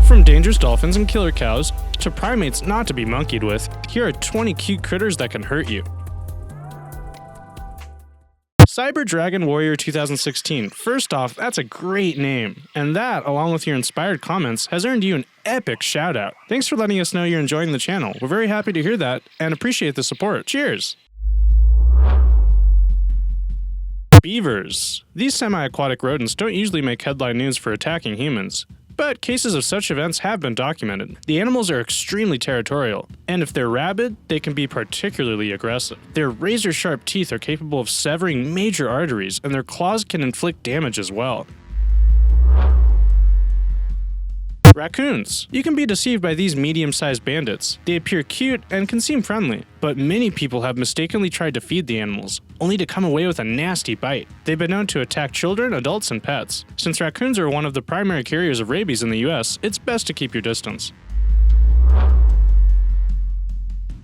From dangerous dolphins and killer cows to primates not to be monkeyed with, here are 20 cute critters that can hurt you. Cyber Dragon Warrior 2016. First off, that's a great name, and that, along with your inspired comments, has earned you an epic shoutout. Thanks for letting us know you're enjoying the channel. We're very happy to hear that and appreciate the support. Cheers! Beavers. These semi-aquatic rodents don't usually make headline news for attacking humans, but cases of such events have been documented. The animals are extremely territorial, and if they're rabid, they can be particularly aggressive. Their razor-sharp teeth are capable of severing major arteries, and their claws can inflict damage as well. Raccoons. You can be deceived by these medium-sized bandits. They appear cute and can seem friendly, but many people have mistakenly tried to feed the animals, only to come away with a nasty bite. They've been known to attack children, adults, and pets. Since raccoons are one of the primary carriers of rabies in the US, it's best to keep your distance.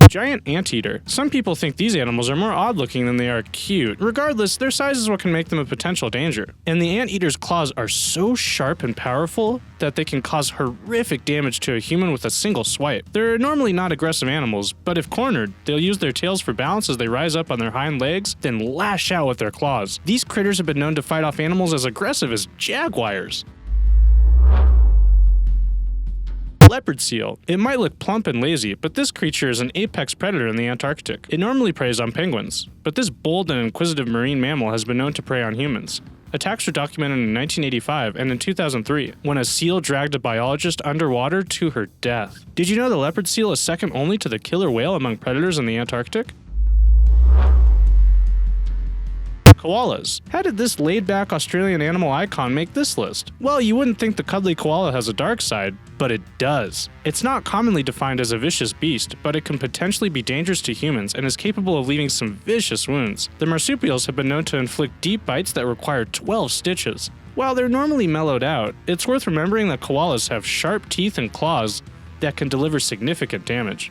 Giant Anteater. Some people think these animals are more odd-looking than they are cute. Regardless, their size is what can make them a potential danger. And the anteater's claws are so sharp and powerful that they can cause horrific damage to a human with a single swipe. They're normally not aggressive animals, but if cornered, they'll use their tails for balance as they rise up on their hind legs, then lash out with their claws. These critters have been known to fight off animals as aggressive as jaguars. Leopard Seal. It might look plump and lazy, but this creature is an apex predator in the Antarctic. It normally preys on penguins, but this bold and inquisitive marine mammal has been known to prey on humans. Attacks were documented in 1985 and in 2003, when a seal dragged a biologist underwater to her death. Did you know the leopard seal is second only to the killer whale among predators in the Antarctic? Koalas. How did this laid-back Australian animal icon make this list? Well, you wouldn't think the cuddly koala has a dark side, but it does. It's not commonly defined as a vicious beast, but it can potentially be dangerous to humans and is capable of leaving some vicious wounds. The marsupials have been known to inflict deep bites that require 12 stitches. While they're normally mellowed out, it's worth remembering that koalas have sharp teeth and claws that can deliver significant damage.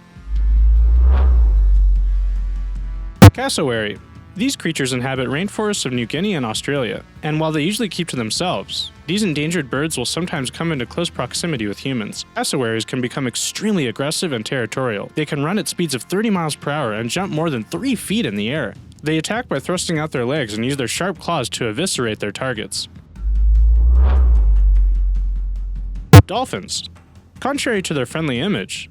Cassowary. These creatures inhabit rainforests of New Guinea and Australia, and while they usually keep to themselves, these endangered birds will sometimes come into close proximity with humans. Cassowaries can become extremely aggressive and territorial. They can run at speeds of 30 miles per hour and jump more than 3 feet in the air. They attack by thrusting out their legs and use their sharp claws to eviscerate their targets. Dolphins. Contrary to their friendly image,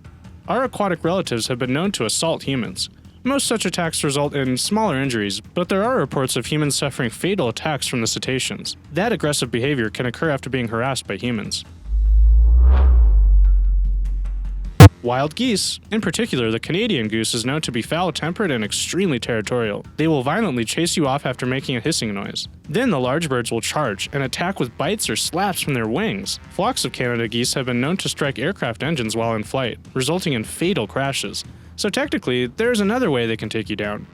our aquatic relatives have been known to assault humans. Most such attacks result in smaller injuries, but there are reports of humans suffering fatal attacks from the cetaceans. That aggressive behavior can occur after being harassed by humans. Wild geese. In particular, the Canadian goose is known to be foul-tempered and extremely territorial. They will violently chase you off after making a hissing noise. Then the large birds will charge and attack with bites or slaps from their wings. Flocks of Canada geese have been known to strike aircraft engines while in flight, resulting in fatal crashes. So technically, there's another way they can take you down.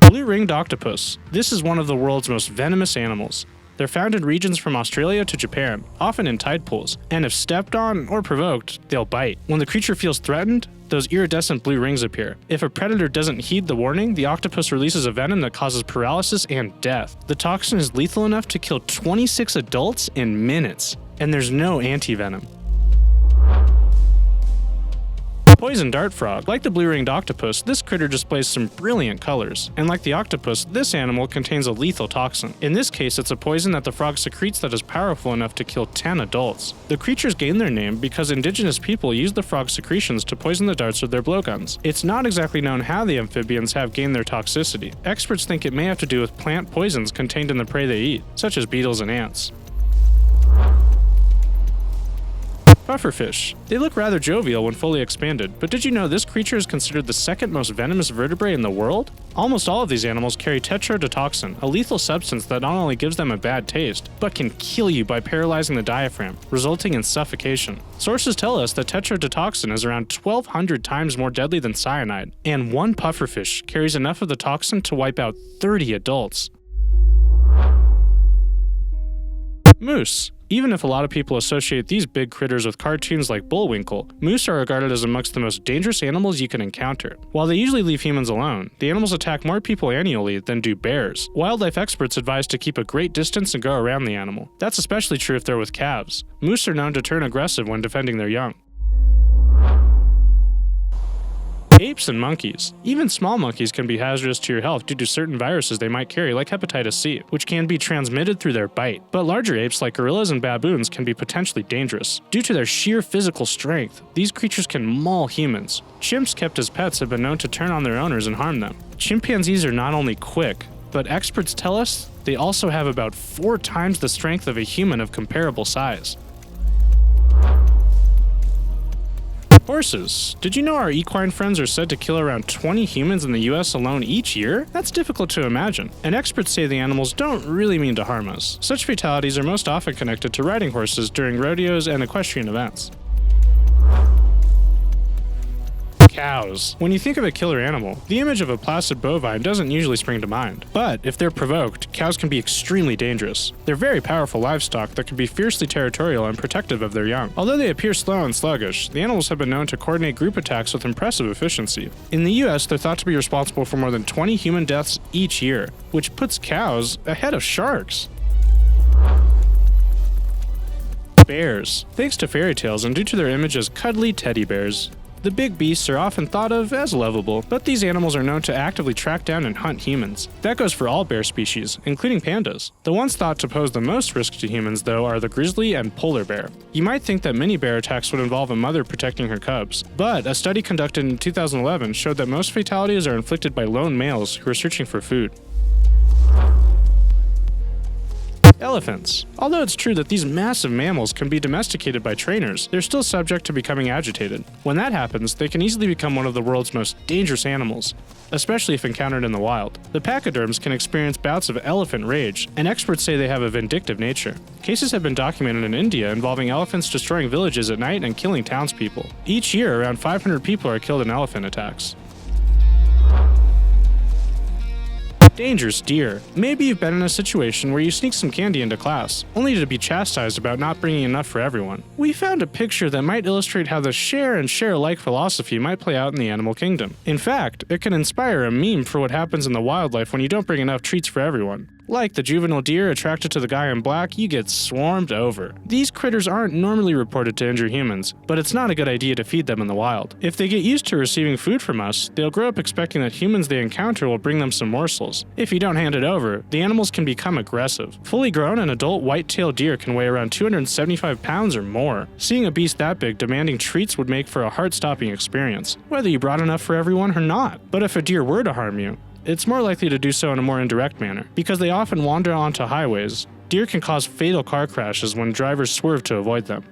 Blue-ringed octopus. This is one of the world's most venomous animals. They're found in regions from Australia to Japan, often in tide pools, and if stepped on or provoked, they'll bite. When the creature feels threatened, those iridescent blue rings appear. If a predator doesn't heed the warning, the octopus releases a venom that causes paralysis and death. The toxin is lethal enough to kill 26 adults in minutes, and there's no anti-venom. Poison dart frog. Like the blue-ringed octopus, this critter displays some brilliant colors. And like the octopus, this animal contains a lethal toxin. In this case, it's a poison that the frog secretes that is powerful enough to kill 10 adults. The creatures gained their name because indigenous people used the frog's secretions to poison the darts of their blowguns. It's not exactly known how the amphibians have gained their toxicity. Experts think it may have to do with plant poisons contained in the prey they eat, such as beetles and ants. Pufferfish. They look rather jovial when fully expanded, but did you know this creature is considered the second most venomous vertebrate in the world? Almost all of these animals carry tetrodotoxin, a lethal substance that not only gives them a bad taste, but can kill you by paralyzing the diaphragm, resulting in suffocation. Sources tell us that tetrodotoxin is around 1,200 times more deadly than cyanide, and one pufferfish carries enough of the toxin to wipe out 30 adults. Moose. Even if a lot of people associate these big critters with cartoons like Bullwinkle, moose are regarded as amongst the most dangerous animals you can encounter. While they usually leave humans alone, the animals attack more people annually than do bears. Wildlife experts advise to keep a great distance and go around the animal. That's especially true if they're with calves. Moose are known to turn aggressive when defending their young. Apes and monkeys. Even small monkeys can be hazardous to your health due to certain viruses they might carry, like hepatitis C, which can be transmitted through their bite. But larger apes like gorillas and baboons can be potentially dangerous. Due to their sheer physical strength, these creatures can maul humans. Chimps kept as pets have been known to turn on their owners and harm them. Chimpanzees are not only quick, but experts tell us they also have about 4 times the strength of a human of comparable size. Horses. Did you know our equine friends are said to kill around 20 humans in the US alone each year? That's difficult to imagine, and experts say the animals don't really mean to harm us. Such fatalities are most often connected to riding horses during rodeos and equestrian events. Cows. When you think of a killer animal, the image of a placid bovine doesn't usually spring to mind. But if they're provoked, cows can be extremely dangerous. They're very powerful livestock that can be fiercely territorial and protective of their young. Although they appear slow and sluggish, the animals have been known to coordinate group attacks with impressive efficiency. In the US, they're thought to be responsible for more than 20 human deaths each year, which puts cows ahead of sharks. Bears. Thanks to fairy tales and due to their image as cuddly teddy bears, the big beasts are often thought of as lovable, but these animals are known to actively track down and hunt humans. That goes for all bear species, including pandas. The ones thought to pose the most risk to humans, though, are the grizzly and polar bear. You might think that many bear attacks would involve a mother protecting her cubs, but a study conducted in 2011 showed that most fatalities are inflicted by lone males who are searching for food. Elephants. Although it's true that these massive mammals can be domesticated by trainers, they're still subject to becoming agitated. When that happens, they can easily become one of the world's most dangerous animals, especially if encountered in the wild. The pachyderms can experience bouts of elephant rage, and experts say they have a vindictive nature. Cases have been documented in India involving elephants destroying villages at night and killing townspeople. Each year, around 500 people are killed in elephant attacks. Dangerous deer. Maybe you've been in a situation where you sneak some candy into class, only to be chastised about not bringing enough for everyone. We found a picture that might illustrate how the share and share alike philosophy might play out in the animal kingdom. In fact, it can inspire a meme for what happens in the wildlife when you don't bring enough treats for everyone. Like the juvenile deer attracted to the guy in black, you get swarmed over. These critters aren't normally reported to injure humans, but it's not a good idea to feed them in the wild. If they get used to receiving food from us, they'll grow up expecting that humans they encounter will bring them some morsels. If you don't hand it over, the animals can become aggressive. Fully grown and adult white-tailed deer can weigh around 275 pounds or more. Seeing a beast that big demanding treats would make for a heart-stopping experience, whether you brought enough for everyone or not. But if a deer were to harm you, it's more likely to do so in a more indirect manner. Because they often wander onto highways, deer can cause fatal car crashes when drivers swerve to avoid them.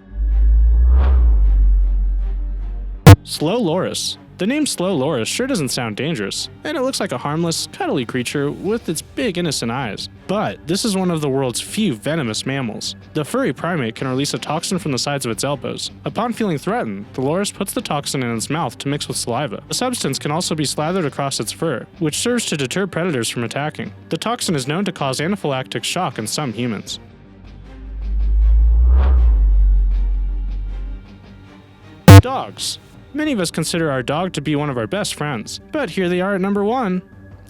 Slow loris. The name slow loris sure doesn't sound dangerous, and it looks like a harmless, cuddly creature with its big innocent eyes. But this is one of the world's few venomous mammals. The furry primate can release a toxin from the sides of its elbows. Upon feeling threatened, the loris puts the toxin in its mouth to mix with saliva. The substance can also be slathered across its fur, which serves to deter predators from attacking. The toxin is known to cause anaphylactic shock in some humans. Dogs. Many of us consider our dog to be one of our best friends, but here they are at number 1.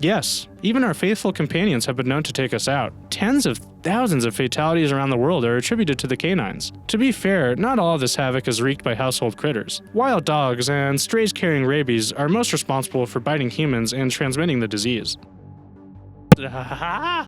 Yes, even our faithful companions have been known to take us out. Tens of thousands of fatalities around the world are attributed to the canines. To be fair, not all of this havoc is wreaked by household critters. Wild dogs and strays carrying rabies are most responsible for biting humans and transmitting the disease.